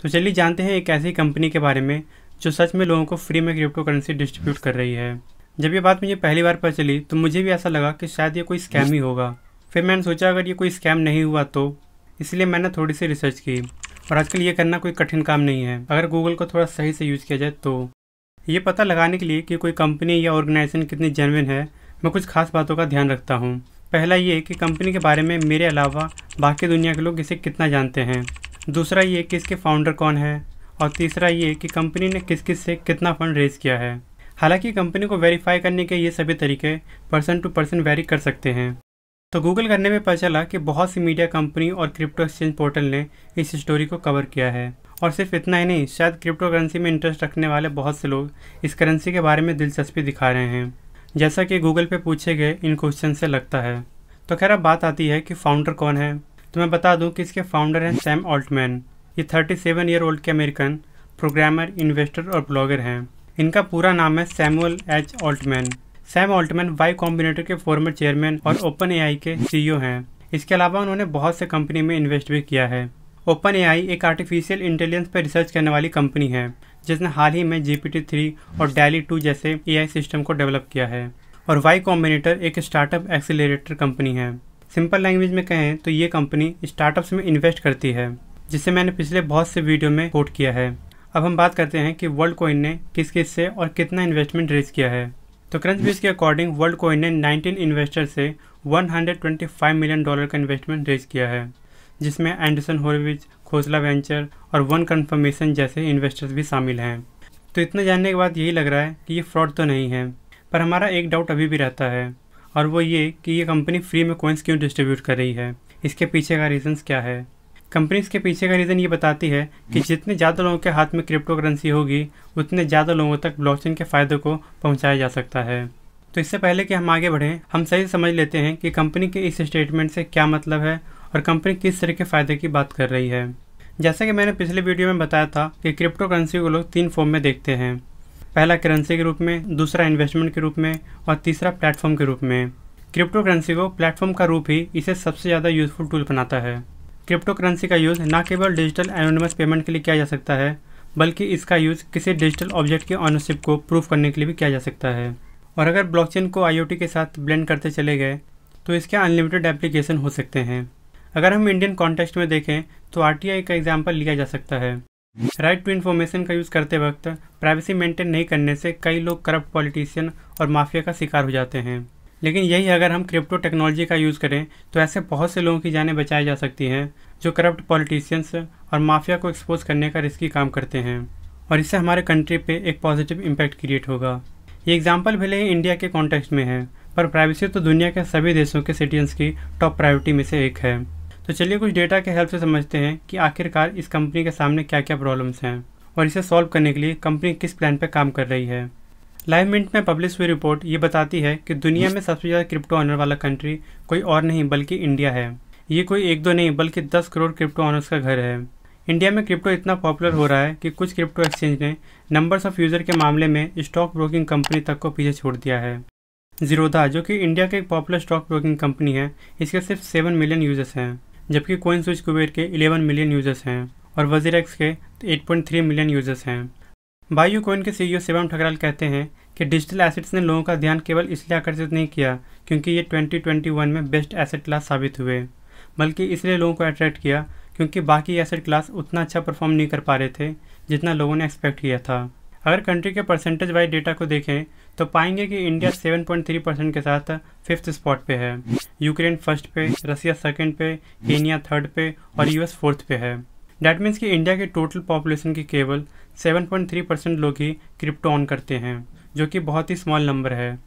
तो चलिए जानते हैं एक ऐसी कंपनी के बारे में जो सच में लोगों को फ्री में क्रिप्टो करेंसी डिस्ट्रीब्यूट कर रही है। जब ये बात मुझे पहली बार पता चली तो मुझे भी ऐसा लगा कि शायद ये कोई स्कैम ही होगा। फिर मैंने सोचा अगर ये कोई स्कैम नहीं हुआ तो, इसलिए मैंने थोड़ी सी रिसर्च की। और आजकल ये करना कोई कठिन काम नहीं है अगर गूगल को थोड़ा सही से यूज़ किया जाए तो। ये पता लगाने के लिए कि कोई कंपनी या ऑर्गेनाइजेशन कितनी जेन्युइन है, मैं कुछ खास बातों का ध्यान रखता हूँ। पहला ये कि कंपनी के बारे में मेरे अलावा बाकी दुनिया के लोग इसे कितना जानते हैं। दूसरा ये कि इसके फाउंडर कौन है। और तीसरा ये कि कंपनी ने किस किस से कितना फंड रेज किया है। हालांकि कंपनी को वेरीफाई करने के ये सभी तरीके पर्सन टू पर्सन वेरी कर सकते हैं। तो गूगल करने में पता चला कि बहुत सी मीडिया कंपनी और क्रिप्टो एक्सचेंज पोर्टल ने इस स्टोरी को कवर किया है। और सिर्फ इतना ही नहीं, शायद क्रिप्टो करेंसी में इंटरेस्ट रखने वाले बहुत से लोग इस करेंसी के बारे में दिलचस्पी दिखा रहे हैं, जैसा कि गूगल पे पूछे गए इन क्वेश्चन से लगता है। तो खैर अब बात आती है कि फाउंडर कौन है। तो मैं बता दूं कि इसके फाउंडर हैं सैम ऑल्टमैन। ये 37 ईयर ओल्ड के अमेरिकन प्रोग्रामर, इन्वेस्टर और ब्लॉगर हैं। इनका पूरा नाम है Samuel H Altman. Sam Altman Y Combinator के फॉर्मर चेयरमैन और ओपन एआई के सीईओ हैं। इसके अलावा उन्होंने बहुत से कंपनी में इन्वेस्ट भी किया है। ओपन एआई एक आर्टिफिशियल इंटेलिजेंस पर रिसर्च करने वाली कंपनी है जिसने हाल ही में GPT-3 और DALL-E 2 जैसे एआई सिस्टम को डेवलप किया है। और वाई कॉम्बिनेटर एक स्टार्टअप एक्सीलरेटर कंपनी है। सिंपल लैंग्वेज में कहें तो ये कंपनी स्टार्टअप्स में इन्वेस्ट करती है, जिसे मैंने पिछले बहुत से वीडियो में कोट किया है। अब हम बात करते हैं कि वर्ल्ड कॉइन ने किस किस से और कितना इन्वेस्टमेंट रेज किया है। तो क्रंचबेस के अकॉर्डिंग वर्ल्ड कॉइन ने 19 इन्वेस्टर से $125 मिलियन का इन्वेस्टमेंट रेज किया है, जिसमें एंडरसन होरोविच, खोसला वेंचर और वन कन्फर्मेशन जैसे इन्वेस्टर्स भी शामिल हैं। तो इतना जानने के बाद यही लग रहा है कि ये फ्रॉड तो नहीं है, पर हमारा एक डाउट अभी भी रहता है, और वो ये कि ये कंपनी फ्री में कॉइन्स क्यों डिस्ट्रीब्यूट कर रही है। इसके पीछे का रीजंस क्या है। कंपनी इसके पीछे का रीज़न ये बताती है कि जितने ज़्यादा लोगों के हाथ में क्रिप्टो करेंसी होगी उतने ज़्यादा लोगों तक ब्लॉकचेन के फ़ायदे को पहुंचाया जा सकता है। तो इससे पहले कि हम आगे बढ़ें, हम सही समझ लेते हैं कि कंपनी के इस स्टेटमेंट से क्या मतलब है और कंपनी किस तरह के फ़ायदे की बात कर रही है। जैसा कि मैंने पिछले वीडियो में बताया था कि क्रिप्टो करेंसी को लोग 3 फॉर्म में देखते हैं। पहला करेंसी के रूप में, दूसरा इन्वेस्टमेंट के रूप में और तीसरा प्लेटफॉर्म के रूप में। क्रिप्टो करेंसी को प्लेटफॉर्म का रूप ही इसे सबसे ज़्यादा यूजफुल टूल बनाता है। क्रिप्टो करेंसी का यूज़ न केवल डिजिटल एनोनिमस पेमेंट के लिए किया जा सकता है, बल्कि इसका यूज़ किसी डिजिटल ऑब्जेक्ट की ऑनरशिप को प्रूफ करने के लिए भी किया जा सकता है। और अगर ब्लॉकचेन को IoT के साथ ब्लेंड करते चले गए तो इसके अनलिमिटेड एप्लीकेशन हो सकते हैं। अगर हम इंडियन कॉन्टेक्स्ट में देखें तो RTI का एग्जाम्पल लिया जा सकता है। राइट टू इन्फॉर्मेशन का यूज़ करते वक्त प्राइवेसी मेंटेन नहीं करने से कई लोग करप्ट पॉलिटिशियन और माफिया का शिकार हो जाते हैं। लेकिन यही अगर हम क्रिप्टो टेक्नोलॉजी का यूज़ करें तो ऐसे बहुत से लोगों की जानें बचाई जा सकती हैं जो करप्ट पॉलिटिशियंस और माफिया को एक्सपोज करने का रिस्की काम करते हैं, और इससे हमारे कंट्री पे एक पॉजिटिव इम्पैक्ट क्रिएट होगा। ये एग्जांपल भले ही इंडिया के कॉन्टेक्स्ट में है, पर प्राइवेसी तो दुनिया के सभी देशों के सिटीजन्स की टॉप प्रायोरिटी में से एक है। तो चलिए कुछ डेटा के हेल्प से समझते हैं कि आखिरकार इस कंपनी के सामने क्या क्या प्रॉब्लम्स हैं और इसे सॉल्व करने के लिए कंपनी किस प्लान पर काम कर रही है। लाइव मिंट में पब्लिश हुई रिपोर्ट ये बताती है कि दुनिया में सबसे ज़्यादा क्रिप्टो ऑनर वाला कंट्री कोई और नहीं बल्कि इंडिया है। ये कोई 1-2 नहीं बल्कि 10 करोड़ क्रिप्टो ऑनर्स का घर है। इंडिया में क्रिप्टो इतना पॉपुलर हो रहा है कि कुछ क्रिप्टो एक्सचेंज ने नंबर्स ऑफ यूज़र के मामले में स्टॉक ब्रोकिंग कंपनी तक को पीछे छोड़ दिया है। जीरोधा, जो कि इंडिया की एक पॉपुलर स्टॉक ब्रोकिंग कंपनी है, इसके सिर्फ 7 मिलियन यूजर्स हैं, जबकि कोइनस्विच कुबेर के 11 मिलियन यूजर्स हैं और वजीरेक्स के 8.3 मिलियन यूजर्स हैं। बायो कॉइन के CEO शिवम ठकराल कहते हैं कि डिजिटल एसेट्स ने लोगों का ध्यान केवल इसलिए आकर्षित नहीं किया क्योंकि ये 2021 में बेस्ट एसेट क्लास साबित हुए, बल्कि इसलिए लोगों को अट्रैक्ट किया क्योंकि बाकी एसेट क्लास उतना अच्छा परफॉर्म नहीं कर पा रहे थे जितना लोगों ने एक्सपेक्ट किया था। अगर कंट्री के परसेंटेज वाइज डेटा को देखें तो पाएंगे कि इंडिया 7.3% के साथ 5th स्पॉट पे है, यूक्रेन 1st पे, रसिया 2nd पे, केनिया 3rd पे और US 4th पे है। डैट मीन्स कि इंडिया की टोटल पॉपुलेशन की केवल 7.3% लोग ही क्रिप्टो ऑन करते हैं, जो कि बहुत ही स्मॉल नंबर है।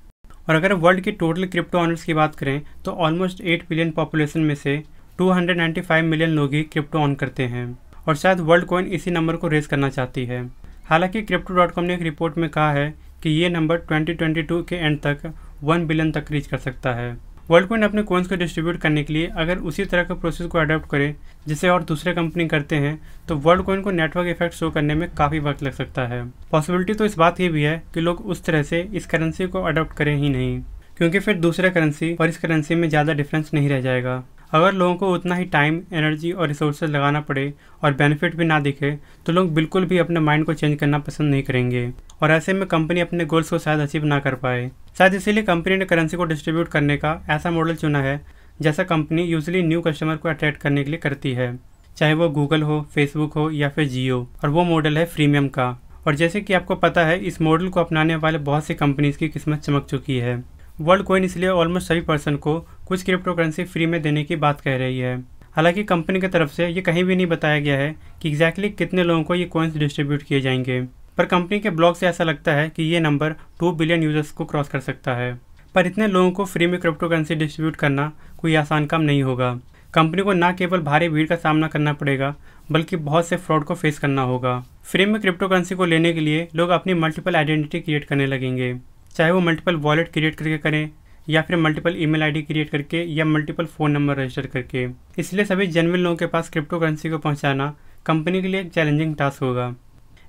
और अगर वर्ल्ड की टोटल क्रिप्टो ऑनर्स की बात करें तो ऑलमोस्ट 8 बिलियन पॉपुलेशन में से 295 मिलियन लोग ही क्रिप्टो ऑन करते हैं, और शायद वर्ल्ड कॉइन इसी नंबर को रेज करना चाहती है। हालांकि Crypto.com ने एक रिपोर्ट में कहा है कि ये नंबर 2022 के एंड तक 1 बिलियन तक रीच कर सकता है। वर्ल्ड कॉइन अपने कॉइन्स को डिस्ट्रीब्यूट करने के लिए अगर उसी तरह के प्रोसेस को अडॉप्ट करे जिसे और दूसरे कंपनी करते हैं तो वर्ल्ड कॉइन को नेटवर्क इफेक्ट शो करने में काफ़ी वक्त लग सकता है। पॉसिबिलिटी तो इस बात की भी है कि लोग उस तरह से इस करेंसी को अडॉप्ट करें ही नहीं, क्योंकि फिर दूसरे करेंसी और इस करेंसी में ज़्यादा डिफरेंस नहीं रह जाएगा। अगर लोगों को उतना ही टाइम, एनर्जी और रिसोर्सेज लगाना पड़े और बेनिफिट भी ना दिखे तो लोग बिल्कुल भी अपने माइंड को चेंज करना पसंद नहीं करेंगे और ऐसे में कंपनी अपने गोल्स को शायद अचीव ना कर पाए। शायद इसीलिए कंपनी ने करेंसी को डिस्ट्रीब्यूट करने का ऐसा मॉडल चुना है जैसा कंपनी यूजुअली न्यू कस्टमर को अट्रैक्ट करने के लिए करती है, चाहे वो गूगल हो, फेसबुक हो या फिर जियो। और वो मॉडल है फ्रीमियम का। और जैसे कि आपको पता है, इस मॉडल को अपनाने वाले बहुत सी कंपनीज की किस्मत चमक चुकी है। वर्ल्ड कॉइन इसलिए ऑलमोस्ट सभी पर्सन को कुछ क्रिप्टो करेंसी फ्री में देने की बात कह रही है। हालांकि कंपनी की तरफ से ये कहीं भी नहीं बताया गया है कि एग्जैक्टली कितने लोगों को ये कॉइन्स डिस्ट्रीब्यूट किए जाएंगे, पर कंपनी के ब्लॉग से ऐसा लगता है कि ये नंबर 2 बिलियन यूजर्स को क्रॉस कर सकता है। पर इतने लोगों को फ्री में क्रिप्टो करेंसी डिस्ट्रीब्यूट करना कोई आसान काम नहीं होगा। कंपनी को न केवल भारी भीड़ का सामना करना पड़ेगा बल्कि बहुत से फ्रॉड को फेस करना होगा। फ्री में क्रिप्टो करेंसी को लेने के लिए लोग अपनी मल्टीपल आइडेंटिटी क्रिएट करने लगेंगे, चाहे वो मल्टीपल वॉलेट क्रिएट करके करें या फिर मल्टीपल ईमेल आईडी क्रिएट करके या मल्टीपल फ़ोन नंबर रजिस्टर करके। इसलिए सभी जेन्युइन लोगों के पास क्रिप्टो करेंसी को पहुंचाना कंपनी के लिए एक चैलेंजिंग टास्क होगा।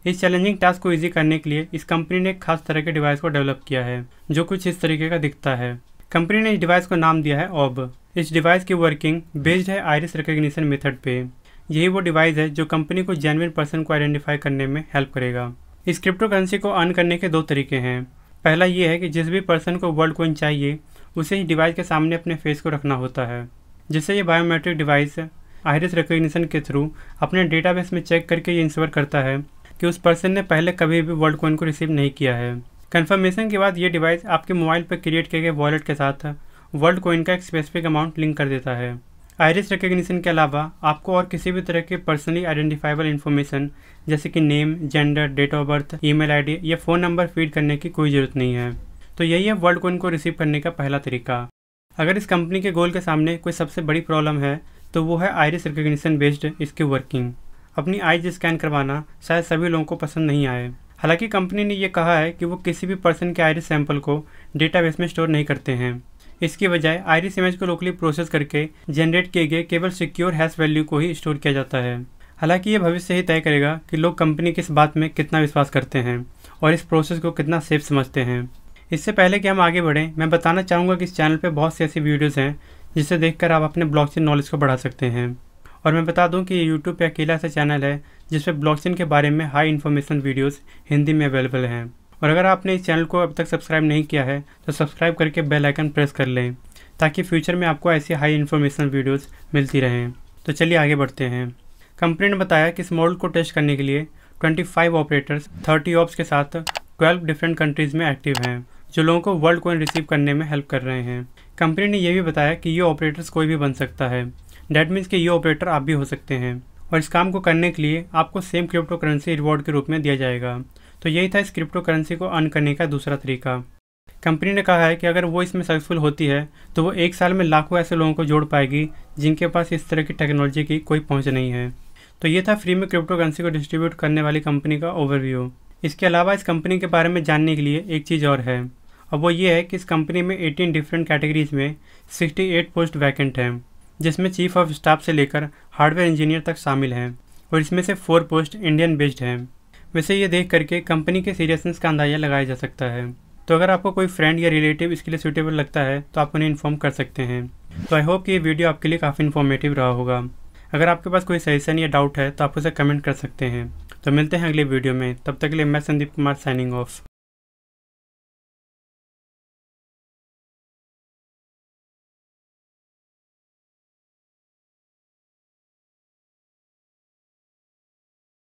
इस चैलेंजिंग टास्क को ईजी करने के लिए इस कंपनी ने एक खास तरह के डिवाइस को डेवलप किया है जो कुछ इस तरीके का दिखता है। कंपनी ने इस डिवाइस को नाम दिया है ऑब। इस डिवाइस की वर्किंग बेस्ड है आइरिस रिकॉग्निशन मेथड पे। यही वो डिवाइस है जो कंपनी को जेन्युइन पर्सन को आइडेंटिफाई करने में हेल्प करेगा। इस क्रिप्टो करेंसी को अर्न करने के 2 तरीके हैं। पहला ये है कि जिस भी पर्सन को वर्ल्ड कॉइन चाहिए उसे इस डिवाइस के सामने अपने फेस को रखना होता है, जिससे ये बायोमेट्रिक डिवाइस आइरिस रिकॉग्निशन के थ्रू अपने डेटाबेस में चेक करके ये इंश्योर करता है कि उस पर्सन ने पहले कभी भी वर्ल्ड कॉइन को रिसीव नहीं किया है। कंफर्मेशन के बाद ये डिवाइस आपके मोबाइल पर क्रिएट किए गए वॉलेट के साथ वर्ल्ड कॉइन का एक स्पेसिफिक अमाउंट लिंक कर देता है। आइरिस रिकॉग्निशन के अलावा आपको और किसी भी तरह के पर्सनली आइडेंटिफाइबल इन्फॉर्मेशन जैसे कि name, gender, date of birth, email ID या फ़ोन नंबर फीड करने की कोई ज़रूरत नहीं है। तो यही है वर्ल्ड कॉइन को रिसीव करने का पहला तरीका। अगर इस कंपनी के गोल के सामने कोई सबसे बड़ी प्रॉब्लम है तो वो है आइरिस रिकॉग्निशन बेस्ड इसकी वर्किंग। अपनी आईज स्कैन करवाना शायद सभी लोगों को पसंद नहीं आए। हालांकि कंपनी ने यह कहा है कि वो किसी भी पर्सन के आइरिस सैंपल को डेटाबेस में स्टोर नहीं करते हैं। इसकी बजाय आइरिस इमेज को लोकली प्रोसेस करके जनरेट किए गए केवल सिक्योर हैश वैल्यू को ही स्टोर किया जाता है। हालांकि ये भविष्य ही तय करेगा कि लोग कंपनी की इस बात में कितना विश्वास करते हैं और इस प्रोसेस को कितना सेफ समझते हैं। इससे पहले कि हम आगे बढ़ें, मैं बताना चाहूँगा कि इस चैनल पे बहुत सी ऐसी वीडियोस हैं जिसे देखकर आप अपने ब्लॉकचेन नॉलेज को बढ़ा सकते हैं। और मैं बता दूं कि ये यूट्यूब पे अकेला ऐसा चैनल है जिस पे ब्लॉकचेन के बारे में हाई इन्फॉर्मेशन वीडियोस हिंदी में अवेलेबल हैं। और अगर आपने इस चैनल को अब तक सब्सक्राइब नहीं किया है तो सब्सक्राइब करके बेल आइकन प्रेस कर लें ताकि फ्यूचर में आपको ऐसी हाई इन्फॉर्मेशन वीडियोज़ मिलती रहें। तो चलिए आगे बढ़ते हैं। कंपनी ने बताया कि इस मॉडल को टेस्ट करने के लिए 25 ऑपरेटर्स 30 ऑप्स के साथ 12 डिफरेंट कंट्रीज़ में एक्टिव हैं जो लोगों को वर्ल्ड कॉइन रिसीव करने में हेल्प कर रहे हैं। कंपनी ने यह भी बताया कि ये ऑपरेटर्स कोई भी बन सकता है। डैट मीन्स कि ये ऑपरेटर आप भी हो सकते हैं और इस काम को करने के लिए आपको सेम क्रिप्टो करेंसी रिवॉर्ड के रूप में दिया जाएगा। तो यही था इस क्रिप्टो करेंसी को अर्न करने का दूसरा तरीका। कंपनी ने कहा है कि अगर वो इसमें सक्सेसफुल होती है तो वो 1 साल में लाखों ऐसे लोगों को जोड़ पाएगी जिनके पास इस तरह की टेक्नोलॉजी की कोई पहुँच नहीं है। तो ये था फ्री में क्रिप्टो करेंसी को डिस्ट्रीब्यूट करने वाली कंपनी का ओवरव्यू। इसके अलावा इस कंपनी के बारे में जानने के लिए एक चीज़ और है, और वो ये है कि इस कंपनी में 18 डिफरेंट कैटेगरीज में 68 पोस्ट वैकेंट हैं, जिसमें चीफ ऑफ स्टाफ से लेकर हार्डवेयर इंजीनियर तक शामिल हैं और इसमें से 4 पोस्ट इंडियन बेस्ड हैं। वैसे ये देख करके कंपनी के सीरियसनेस का अंदाजा लगाया जा सकता है। तो अगर आपको कोई फ्रेंड या रिलेटिव इसके लिए सूटेबल लगता है तो आप उन्हें इन्फॉर्म कर सकते हैं। तो आई होप कि ये वीडियो आपके लिए काफ़ी इन्फॉर्मेटिव रहा होगा। अगर आपके पास कोई सजेशन या डाउट है तो आप उसे कमेंट कर सकते हैं। तो मिलते हैं अगले वीडियो में, तब तक के लिए मैं संदीप कुमार साइनिंग ऑफ।